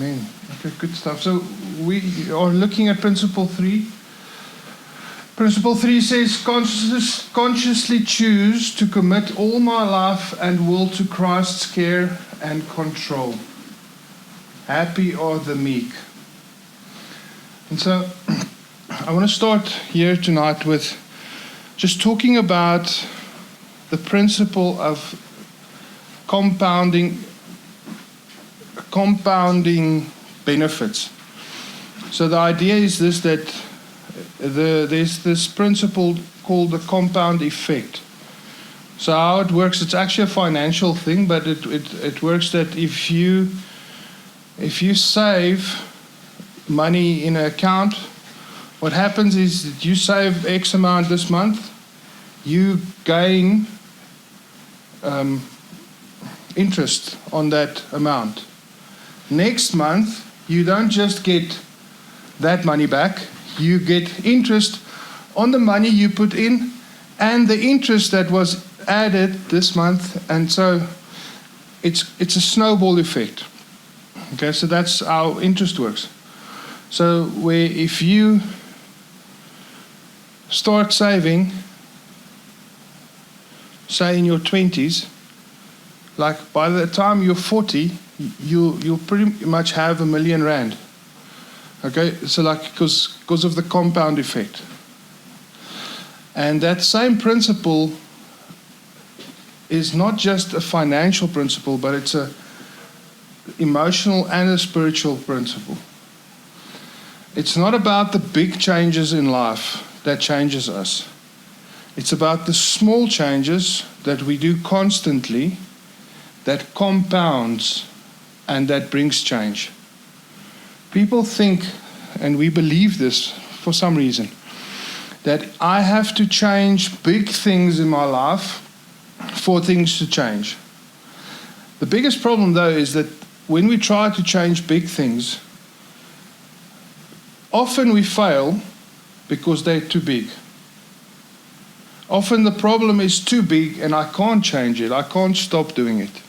Amen. Okay, good stuff. So we are looking at principle 3. Principle 3 says, consciously choose to commit all my life and will to Christ's care and control. Happy are the meek. And so I want to start here tonight with just talking about the principle of compounding benefits. So the idea is this, that there's this principle called the compound effect. So how it works, it's actually a financial thing, but it works that if you save money in an account, what happens is that you save X amount this month, you gain interest on that amount. Next month, you don't just get that money back, you get interest on the money you put in and the interest that was added this month, and so it's a snowball effect. Okay, so that's how interest works. So where if you start saving, say in your 20s, like by the time you're 40, you'll pretty much have R1 million. Okay, so like because of the compound effect. And that same principle is not just a financial principle, but it's a emotional and a spiritual principle. It's not about the big changes in life that changes us. It's about the small changes that we do constantly that compounds and that brings change. People think, and we believe this for some reason, that I have to change big things in my life for things to change. The biggest problem, though, is that when we try to change big things, often we fail because they're too big. Often the problem is too big and I can't change it. I can't stop doing it.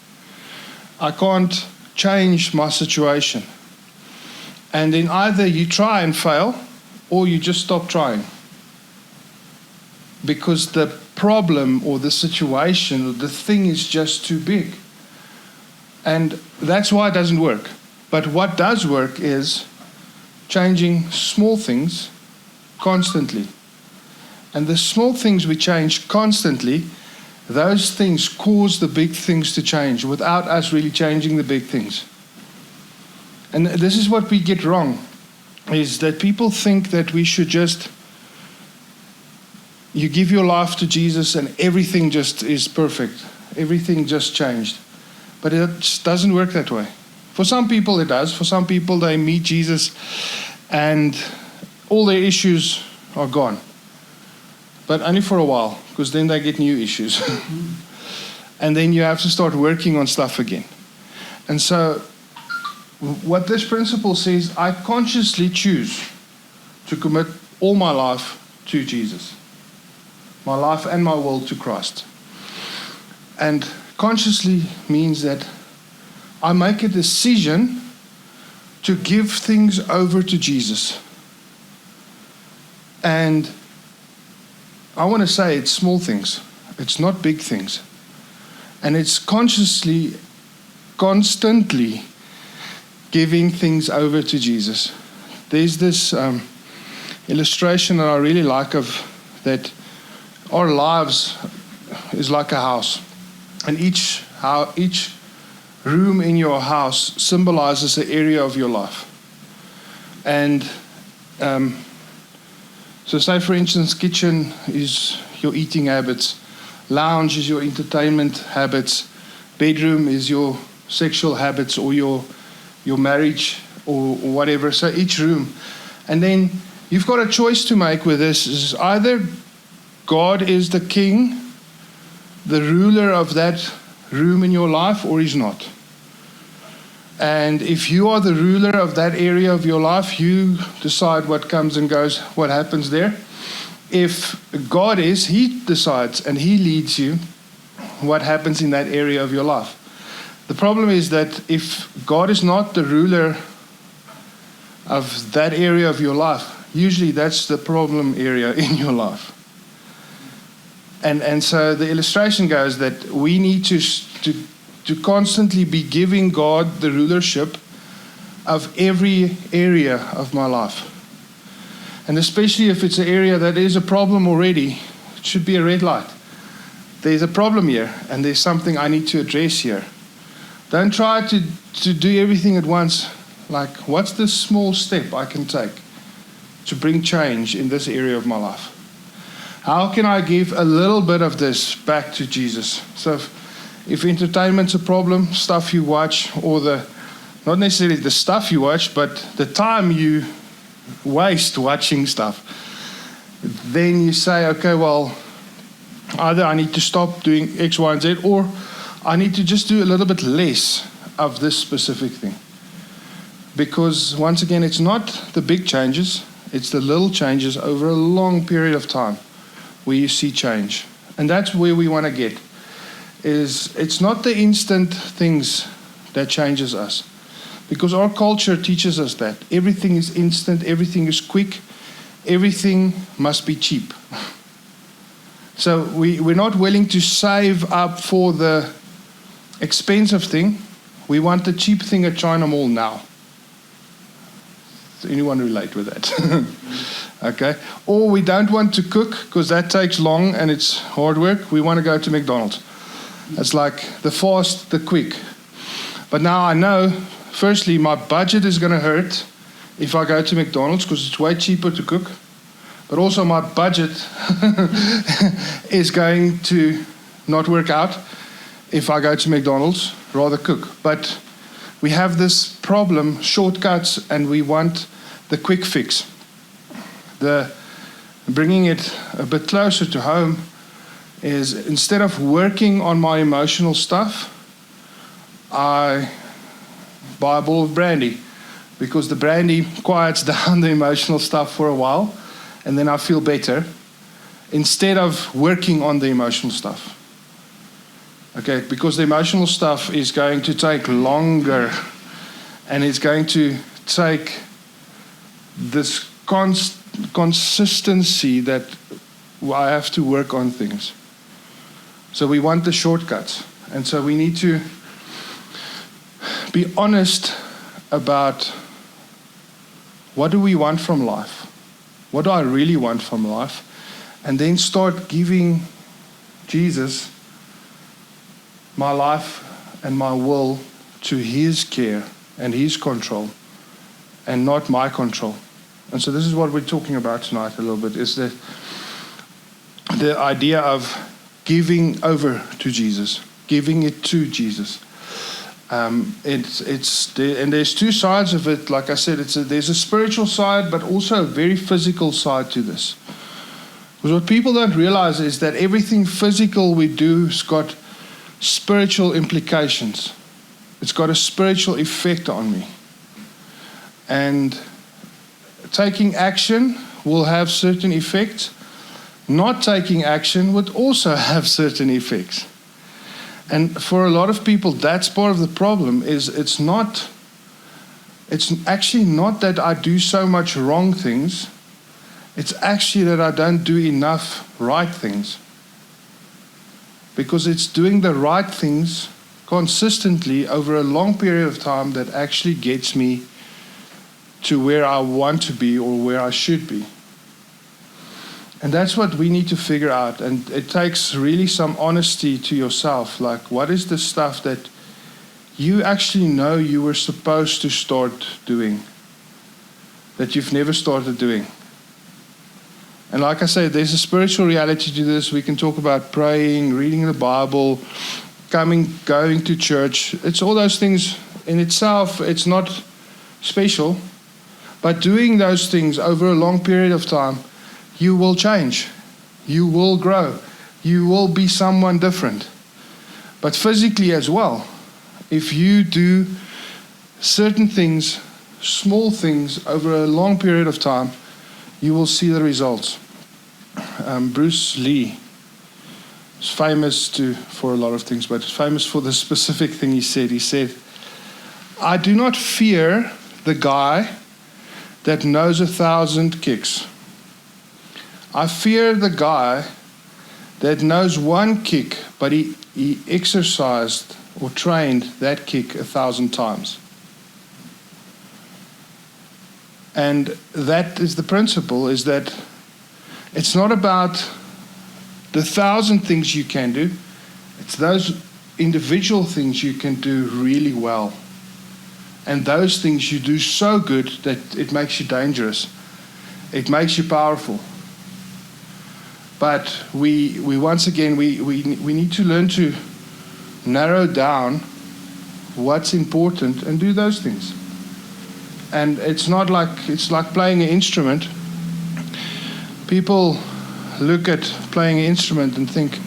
I can't change my situation. And then either you try and fail or you just stop trying. Because the problem or the situation or the thing is just too big. And that's why it doesn't work. But what does work is changing small things constantly. And the small things we change constantly, those things cause the big things to change without us really changing the big things. And this is what we get wrong, is that people think that we should just, you give your life to Jesus and everything just is perfect. Everything just changed. But it just doesn't work that way. For some people it does. For some people they meet Jesus and all their issues are gone. But only for a while, because then they get new issues. And then you have to start working on stuff again. And so what this principle says, I consciously choose to commit all my life to Jesus. My life and my will to Christ. And consciously means that I make a decision to give things over to Jesus. And I want to say it's small things. It's not big things. And it's consciously, constantly giving things over to Jesus. There's this illustration that I really like of that our lives is like a house. And each room in your house symbolizes an area of your life. And so say, for instance, kitchen is your eating habits, lounge is your entertainment habits, bedroom is your sexual habits or your marriage or whatever. So each room. And then you've got a choice to make with this. Is either God is the king, the ruler of that room in your life, or he's not. And if you are the ruler of that area of your life, you decide what comes and goes, what happens there. If God is, he decides and he leads you what happens in that area of your life. The problem is that if God is not the ruler of that area of your life, usually that's the problem area in your life. And so the illustration goes that we need to constantly be giving God the rulership of every area of my life. And especially if it's an area that is a problem already, it should be a red light. There's a problem here, and there's something I need to address here. Don't try to do everything at once. Like, what's the small step I can take to bring change in this area of my life? How can I give a little bit of this back to Jesus? So if entertainment's a problem, stuff you watch, or not necessarily the stuff you watch, but the time you waste watching stuff, then you say, okay, well, either I need to stop doing X, Y, and Z, or I need to just do a little bit less of this specific thing. Because once again, it's not the big changes, it's the little changes over a long period of time where you see change. And that's where we want to get. It's not the instant things that changes us. Because our culture teaches us that. Everything is instant, everything is quick, everything must be cheap. So we're not willing to save up for the expensive thing. We want the cheap thing at China Mall now. Does anyone relate with that? Okay. Or we don't want to cook because that takes long and it's hard work. We want to go to McDonald's. It's like the fast, the quick. But now I know, firstly, my budget is going to hurt if I go to McDonald's because it's way cheaper to cook. But also my budget is going to not work out if I go to McDonald's, rather cook. But we have this problem, shortcuts, and we want the quick fix. Bringing it a bit closer to home is instead of working on my emotional stuff, I buy a bottle of brandy because the brandy quiets down the emotional stuff for a while and then I feel better instead of working on the emotional stuff. Okay, because the emotional stuff is going to take longer and it's going to take this consistency that I have to work on things. So we want the shortcuts. And so we need to be honest about what do we want from life? What do I really want from life? And then start giving Jesus my life and my will to His care and His control and not my control. And so this is what we're talking about tonight a little bit, is the idea of giving over to Jesus, giving it to Jesus. And there's two sides of it. Like I said, there's a spiritual side, but also a very physical side to this. Because what people don't realize is that everything physical we do has got spiritual implications. It's got a spiritual effect on me. And taking action will have certain effects. Not taking action would also have certain effects. And for a lot of people, that's part of the problem. It's actually not that I do so much wrong things. It's actually that I don't do enough right things. Because it's doing the right things consistently over a long period of time that actually gets me to where I want to be or where I should be. And that's what we need to figure out. And it takes really some honesty to yourself. Like, what is the stuff that you actually know you were supposed to start doing that you've never started doing? And like I said, there's a spiritual reality to this. We can talk about praying, reading the Bible, going to church. It's all those things in itself. It's not special. But doing those things over a long period of time, you will change. You will grow. You will be someone different. But physically as well, if you do certain things, small things, over a long period of time, you will see the results. Bruce Lee is famous for a lot of things, but famous for the specific thing he said. He said, I do not fear the guy that knows 1,000 kicks. I fear the guy that knows one kick, but he exercised or trained that kick 1,000 times. And that is the principle, is that it's not about the 1,000 things you can do. It's those individual things you can do really well. And those things you do so good that it makes you dangerous. It makes you powerful. But we once again, we need to learn to narrow down what's important and do those things. And it's like playing an instrument. People look at playing an instrument and think,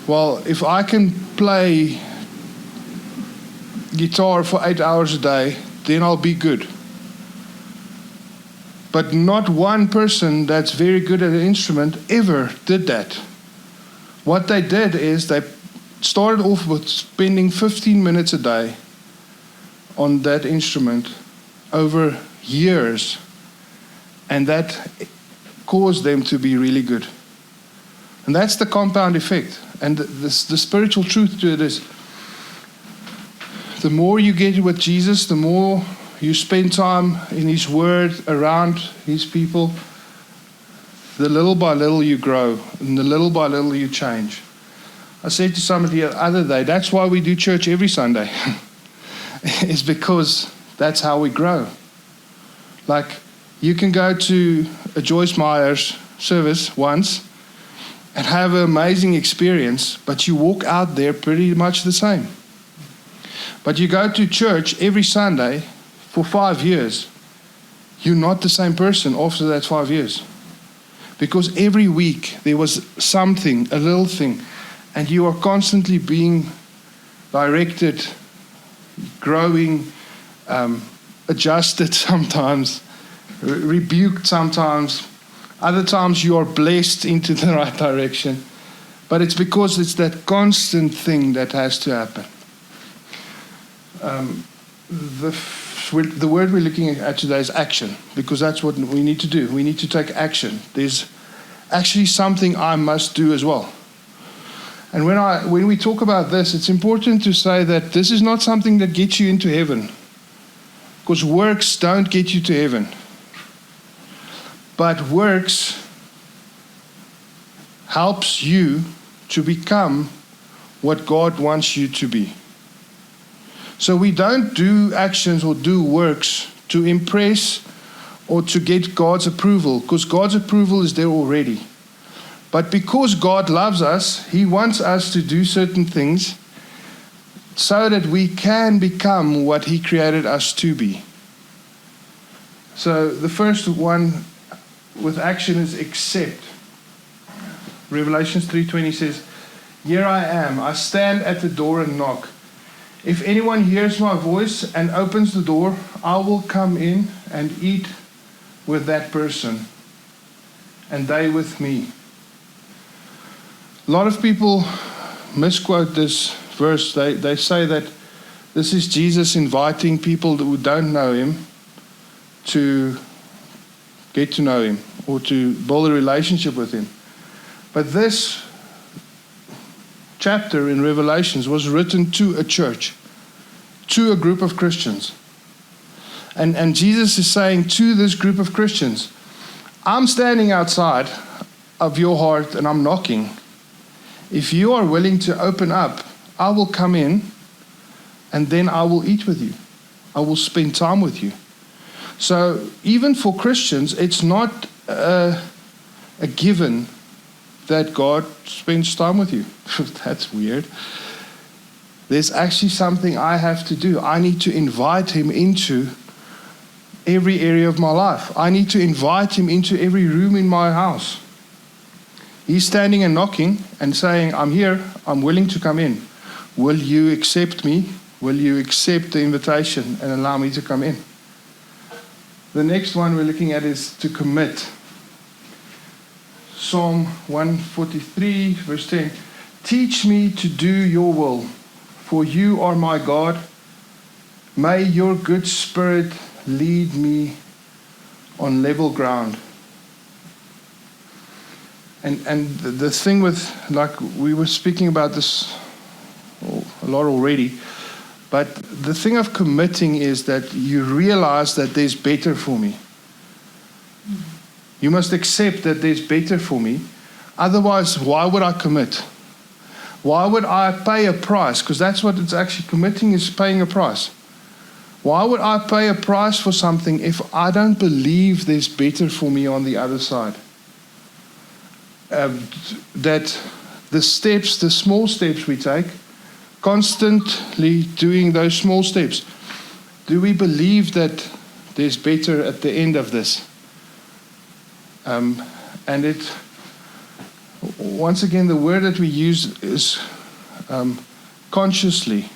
well, if I can play guitar for 8 hours a day, then I'll be good. But not one person that's very good at an instrument ever did that. What they did is they started off with spending 15 minutes a day on that instrument over years, and that caused them to be really good. And that's the compound effect. And the spiritual truth to it is, the more you get with Jesus, the more you spend time in His Word, around His people, the little by little you grow, and the little by little you change. I said to somebody the other day, that's why we do church every Sunday. It's because that's how we grow. Like, you can go to a Joyce Meyer's service once and have an amazing experience, but you walk out there pretty much the same. But you go to church every Sunday for 5 years, you're not the same person after that 5 years. Because every week there was something, a little thing, and you are constantly being directed, growing, adjusted sometimes, rebuked sometimes. Other times you are blessed into the right direction. But it's because it's that constant thing that has to happen. The word we're looking at today is action, because that's what we need to do. We need to take action. There's actually something I must do as well. And when we talk about this, it's important to say that this is not something that gets you into heaven, because works don't get you to heaven. But works helps you to become what God wants you to be. So we don't do actions or do works to impress or to get God's approval, because God's approval is there already. But because God loves us, He wants us to do certain things so that we can become what He created us to be. So the first one with action is accept. Revelation 3:20 says, "Here I am, I stand at the door and knock. If anyone hears my voice and opens the door, I will come in and eat with that person, and they with me." A lot of people misquote this verse. They say that this is Jesus inviting people who don't know Him to get to know Him or to build a relationship with Him. But this chapter in Revelations was written to a church, to a group of Christians. And Jesus is saying to this group of Christians, I'm standing outside of your heart and I'm knocking. If you are willing to open up, I will come in and then I will eat with you. I will spend time with you. So even for Christians, it's not a given that God spends time with you. That's weird. There's actually something I have to do. I need to invite Him into every area of my life. I need to invite Him into every room in my house. He's standing and knocking and saying, I'm here, I'm willing to come in. Will you accept me? Will you accept the invitation and allow me to come in? The next one we're looking at is to commit. Psalm 143, verse 10. Teach me to do your will, for you are my God. May your good spirit lead me on level ground. And the thing with, like we were speaking about this a lot already, but the thing of committing is that you realize that there's better for me. You must accept that there's better for me. Otherwise, why would I commit? Why would I pay a price? Because that's what it's actually committing, is paying a price. Why would I pay a price for something if I don't believe there's better for me on the other side? That the steps, the small steps we take, constantly doing those small steps, do we believe that there's better at the end of this? And it, once again, the word that we use is consciously.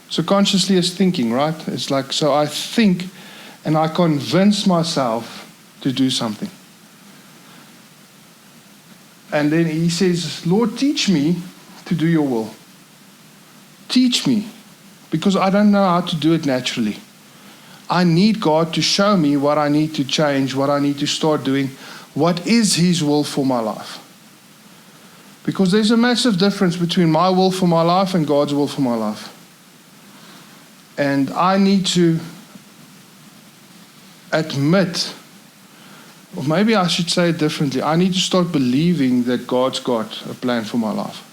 So consciously is thinking, right? It's like, so I think and I convince myself to do something. And then he says, Lord, teach me to do your will. Teach me, because I don't know how to do it naturally. I need God to show me what I need to change, what I need to start doing, what is His will for my life. Because there's a massive difference between my will for my life and God's will for my life. And I need to admit, or maybe I should say it differently, I need to start believing that God's got a plan for my life.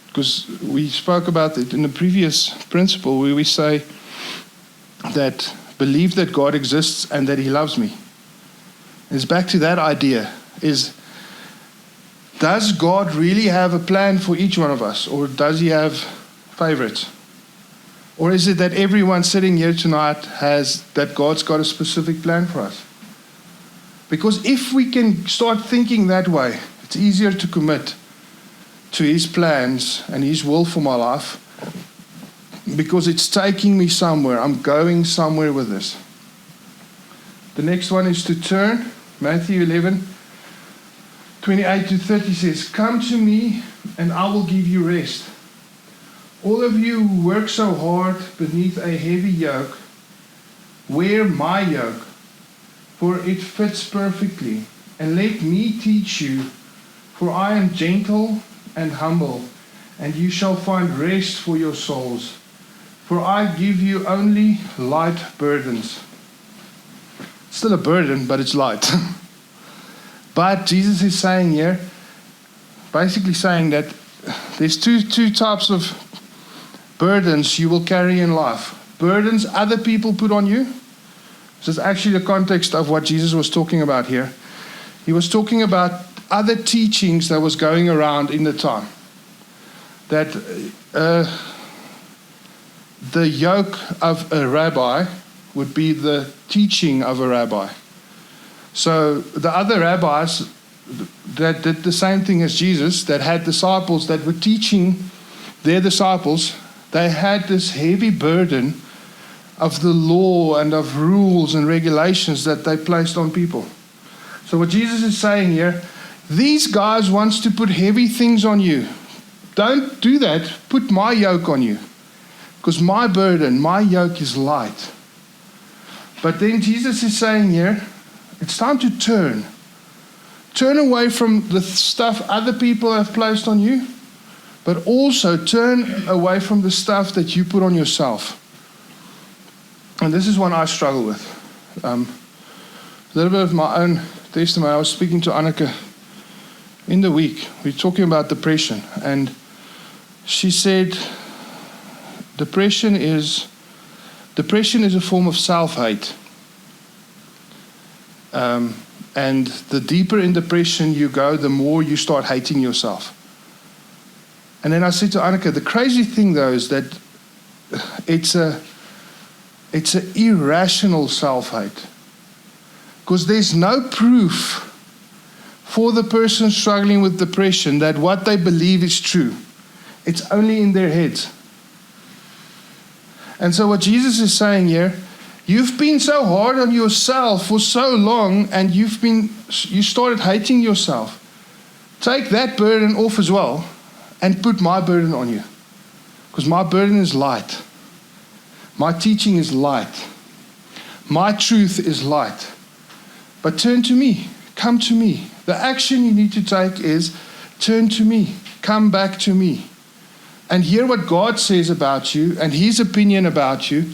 Because we spoke about it in the previous principle where we say that believe that God exists and that He loves me. It's back to that idea, is does God really have a plan for each one of us, or does He have favorites? Or is it that everyone sitting here tonight has that God's got a specific plan for us? Because if we can start thinking that way, it's easier to commit to His plans and His will for my life, because it's taking me somewhere. I'm going somewhere with this. The next one is to turn. Matthew 11:28-30 says, "Come to me and I will give you rest. All of you who work so hard beneath a heavy yoke, wear my yoke, for it fits perfectly. And let me teach you, for I am gentle and humble, and you shall find rest for your souls. For I give you only light burdens." Still a burden, but it's light. But Jesus is saying here, basically saying that there's two types of burdens you will carry in life. Burdens other people put on you. This is actually the context of what Jesus was talking about here. He was talking about other teachings that was going around in the time. That the yoke of a rabbi would be the teaching of a rabbi. So the other rabbis that did the same thing as Jesus, that had disciples that were teaching their disciples, they had this heavy burden of the law and of rules and regulations that they placed on people. So what Jesus is saying here, these guys wants to put heavy things on you. Don't do that. Put my yoke on you. Because my burden, my yoke is light. But then Jesus is saying here, it's time to turn. Turn away from the stuff other people have placed on you, but also turn away from the stuff that you put on yourself. And this is one I struggle with. A little bit of my own testimony. I was speaking to Anneke in the week. We were talking about depression, and she said depression is a form of self-hate. And the deeper in depression you go, the more you start hating yourself. And then I said to Anneke, the crazy thing though is that it's an irrational self-hate. Because there's no proof for the person struggling with depression that what they believe is true. It's only in their heads. And so what Jesus is saying here, you've been so hard on yourself for so long, and you started hating yourself. Take that burden off as well and put my burden on you. Because my burden is light. My teaching is light. My truth is light. But turn to me. Come to me. The action you need to take is turn to me. Come back to me. And hear what God says about you and His opinion about you,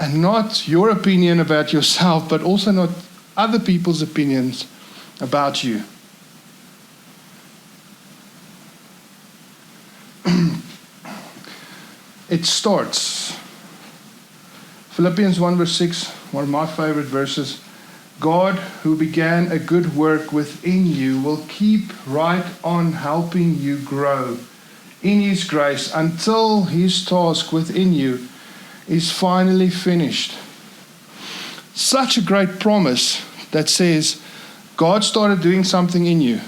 and not your opinion about yourself, but also not other people's opinions about you. It starts. Philippians 1 verse 6, one of my favorite verses. God, who began a good work within you, will keep right on helping you grow in His grace until His task within you is finally finished. Such a great promise that says God started doing something in you.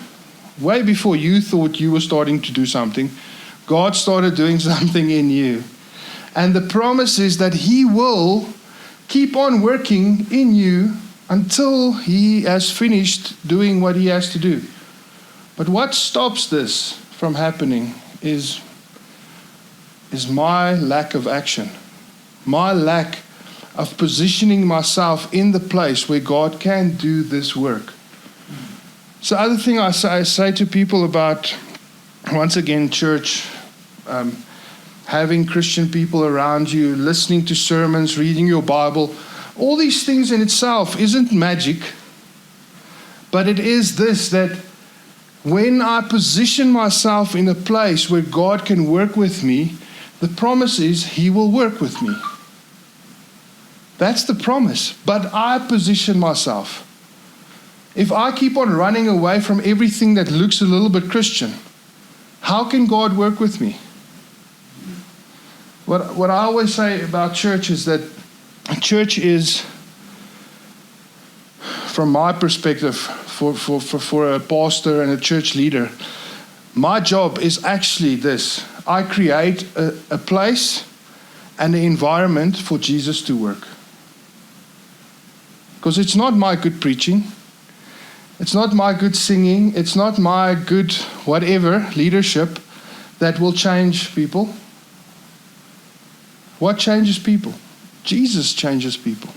Way before you thought you were starting to do something, God started doing something in you. And the promise is that He will keep on working in you until He has finished doing what He has to do. But what stops this from happening is my lack of action, my lack of positioning myself in the place where God can do this work. So, other thing I say to people about, once again, church, having Christian people around you, listening to sermons, reading your Bible, all these things in itself isn't magic, but it is this, that when I position myself in a place where God can work with me, the promise is He will work with me. That's the promise. But I position myself. If I keep on running away from everything that looks a little bit Christian, how can God work with me? What I always say about church is that church is, from my perspective, for a pastor and a church leader, my job is actually this. I create a place and an environment for Jesus to work. Because it's not my good preaching. It's not my good singing. It's not my good whatever leadership that will change people. What changes people? Jesus changes people.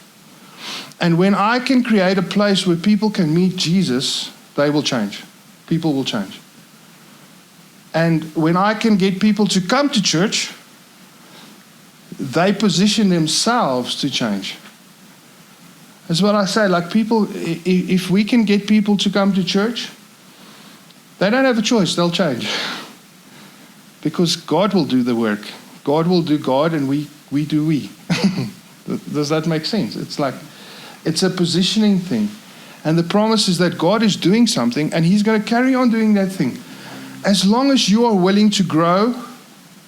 And when I can create a place where people can meet Jesus, they will change. People will change. And when I can get people to come to church, they position themselves to change. That's what I say. Like, people, if we can get people to come to church, they don't have a choice. They'll change. Because God will do the work. God will do God, and we do we. Does that make sense? It's like, it's a positioning thing. And the promise is that God is doing something, and He's going to carry on doing that thing. As long as you are willing to grow,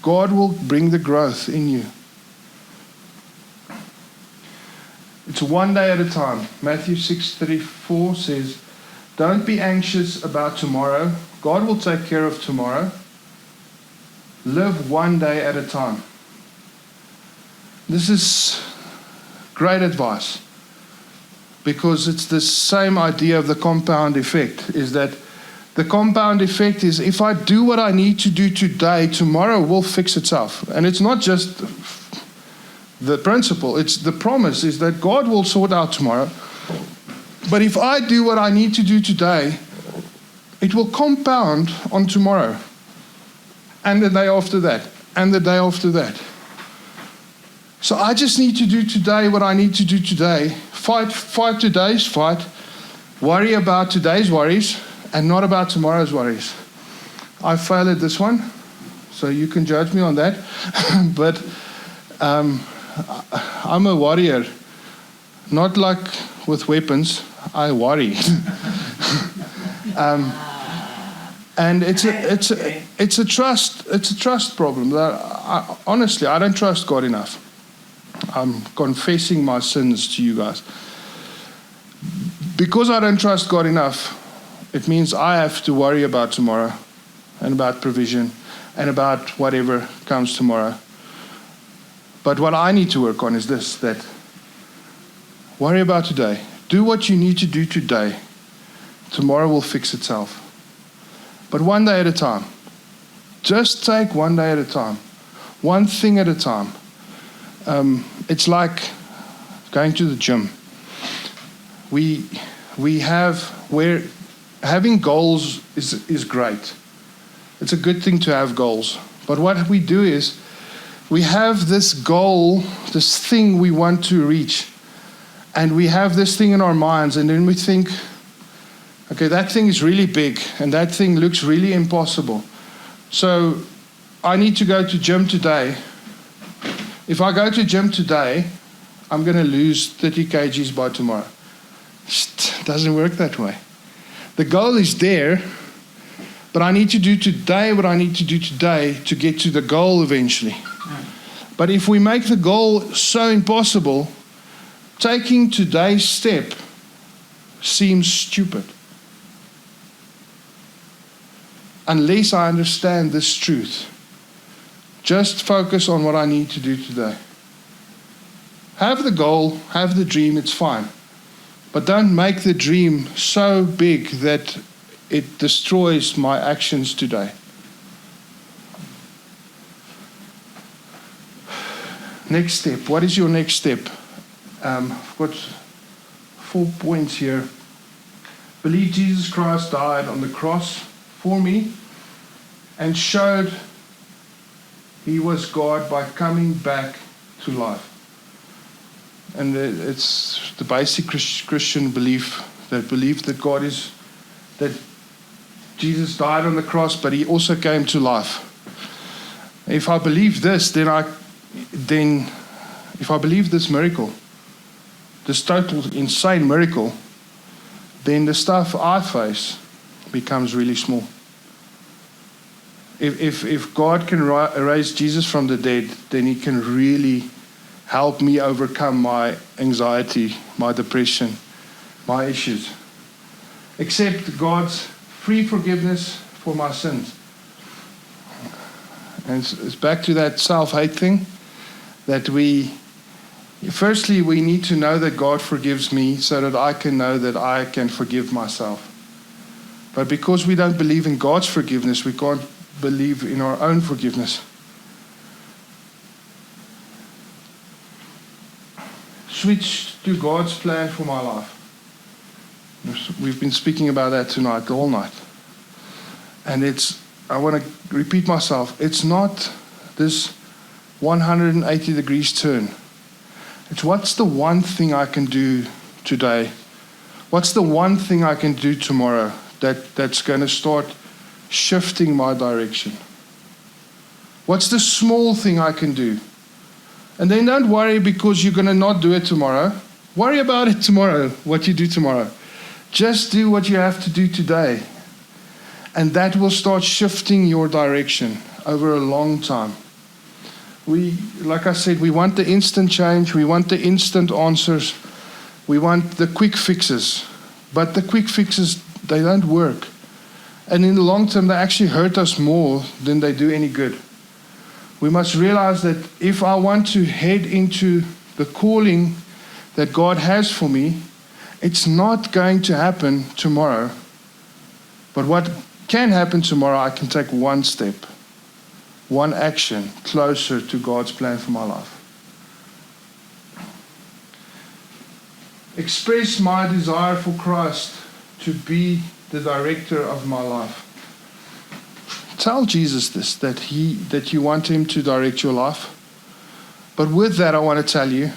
God will bring the growth in you. It's one day at a time. Matthew 6:34 says, don't be anxious about tomorrow. God will take care of tomorrow. Live one day at a time. This is great advice, because it's the same idea of the compound effect, is that the compound effect is, if I do what I need to do today, tomorrow will fix itself. And it's not just the principle, it's the promise, is that God will sort out tomorrow. But if I do what I need to do today, it will compound on tomorrow, and the day after that, and the day after that. So I just need to do today what I need to do today. Fight today's fight. Worry about today's worries and not about tomorrow's worries. I failed at this one, so you can judge me on that. But I'm a warrior. Not like with weapons. I worry. And it's a trust problem. Honestly, I don't trust God enough. I'm confessing my sins to you guys. Because I don't trust God enough, it means I have to worry about tomorrow and about provision and about whatever comes tomorrow. But what I need to work on is this, that worry about today. Do what you need to do today. Tomorrow will fix itself. But one day at a time. Just take one day at a time. One thing at a time. It's like going to the gym. we have where having goals is great. It's a good thing to have goals. But what we do is we have this goal, this thing we want to reach, and we have this thing in our minds, and then we think, okay, that thing is really big, and that thing looks really impossible. So I need to go to gym today. If I go to gym today, I'm going to lose 30 kgs by tomorrow. It doesn't work that way. The goal is there, but I need to do today what I need to do today to get to the goal eventually. But if we make the goal so impossible, taking today's step seems stupid. Unless I understand this truth. Just focus on what I need to do today. Have the goal, have the dream, it's fine. But don't make the dream so big that it destroys my actions today. Next step. What is your next step? I've got 4 points here. Believe Jesus Christ died on the cross for me and showed He was God by coming back to life. And it's the basic Christian belief that God is, that Jesus died on the cross, but He also came to life. If I believe this, then if I believe this miracle, this total insane miracle, then the stuff I face becomes really small. If God can raise Jesus from the dead, then He can really help me overcome my anxiety, my depression, my issues. Accept God's free forgiveness for my sins. And it's back to that self-hate thing, that firstly, we need to know that God forgives me so that I can know that I can forgive myself. But because we don't believe in God's forgiveness, we can't believe in our own forgiveness. Switch to God's plan for my life. We've been speaking about that tonight, the whole night. And I want to repeat myself, it's not this 180 degrees turn. It's what's the one thing I can do today? What's the one thing I can do tomorrow that's going to start shifting my direction? What's the small thing I can do? And then don't worry because you're going to not do it tomorrow. Worry about it tomorrow, what you do tomorrow. Just do what you have to do today. And that will start shifting your direction over a long time. Like I said, we want the instant change. We want the instant answers. We want the quick fixes. But the quick fixes, they don't work. And in the long term, they actually hurt us more than they do any good. We must realize that if I want to head into the calling that God has for me, it's not going to happen tomorrow. But what can happen tomorrow, I can take one step, one action closer to God's plan for my life. Express my desire for Christ to be the director of my life. Tell Jesus this, that you want Him to direct your life. But with that, I want to tell you,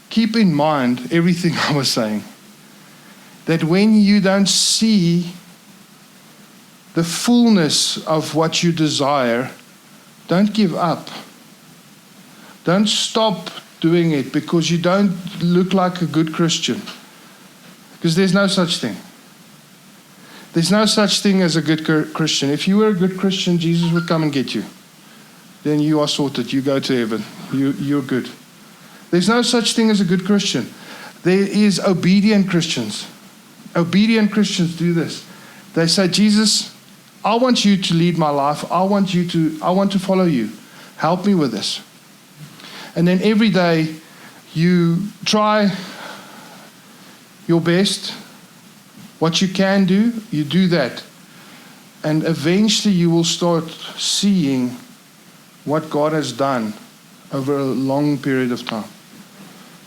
keep in mind everything I was saying. That when you don't see the fullness of what you desire, don't give up. Don't stop doing it because you don't look like a good Christian. Because there's no such thing. There's no such thing as a good Christian. If you were a good Christian, Jesus would come and get you. Then you are sorted. You go to heaven. You're good. There's no such thing as a good Christian. There is obedient Christians. Obedient Christians do this. They say, Jesus, I want you to lead my life. I want to follow you. Help me with this. And then every day you try your best. What you can do, you do that. And eventually you will start seeing what God has done over a long period of time.